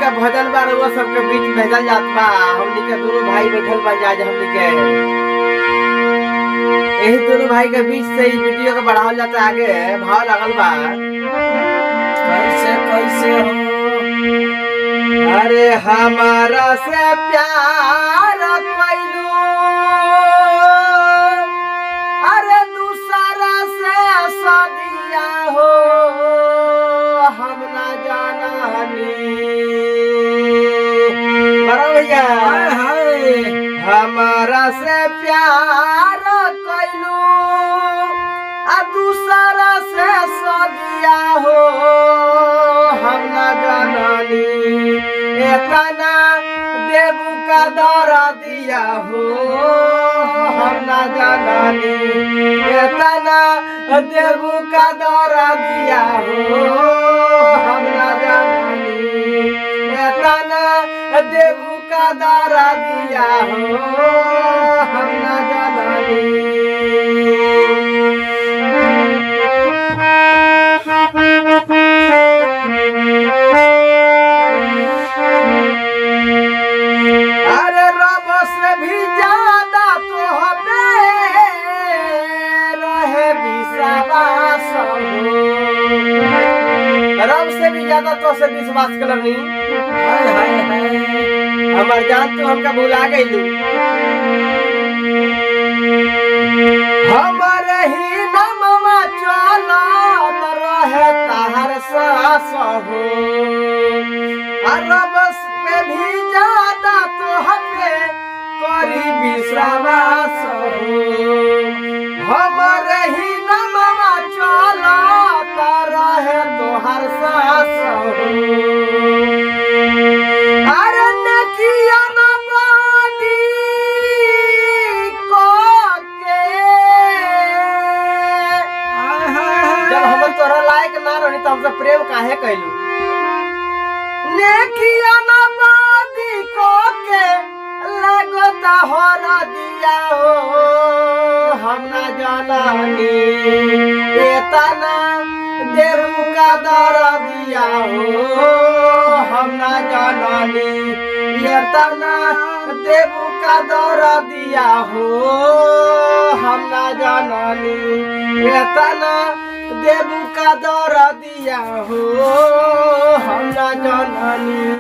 नया भजन बा रउआ सबके बीच भेजल जात बा। हमनी के दोनों भाई बैठल बा आज हमनी के यही दोनों भाई के बीच से ही वीडियो के बढ़ावल जाता आगे। भाव लगल बा कैसे कैसे हो अरे हमारा से प्यार कैलू अरे दूसरा से सदिया हो हम ना जानानी भैया हाय हाय हमारा से प्यार कैलू आ दूसरा से सदिया हो हम ना जानानी एतना देबू का दर दिया हो हम ना जानानी एतना देबू का दर दिया हो हम ना जानानी एतना देबू का दर दिया हो हम ना जानानी। अरे रब से भी ज्यादा तो हमें रहे विश्वास हो रब से भी ज्यादा तो से विश्वास करनी हाय हाय हाय हमार जान तो हमका भुला गई हमारे ही नमवा चलत रहे ताहर सास हो रब पे भी ज्यादा तो हमें करी विश्वास हो हमारे ही नमवा चलत रहे तोहर सास हो अरे नकिया न बादी को के हाय हाय जब हम तोरा लायक ना रही तो हमसे प्रेम काहे कैलू नेकिया न बादी को के लगता हर दिया हो हम ना जानानी एतना देबू का दर दिया हो हम ना जानानी एतना देबू का दर दिया हो हम ना जानानी एतना देबू का दर दिया हो हम ना जानानी।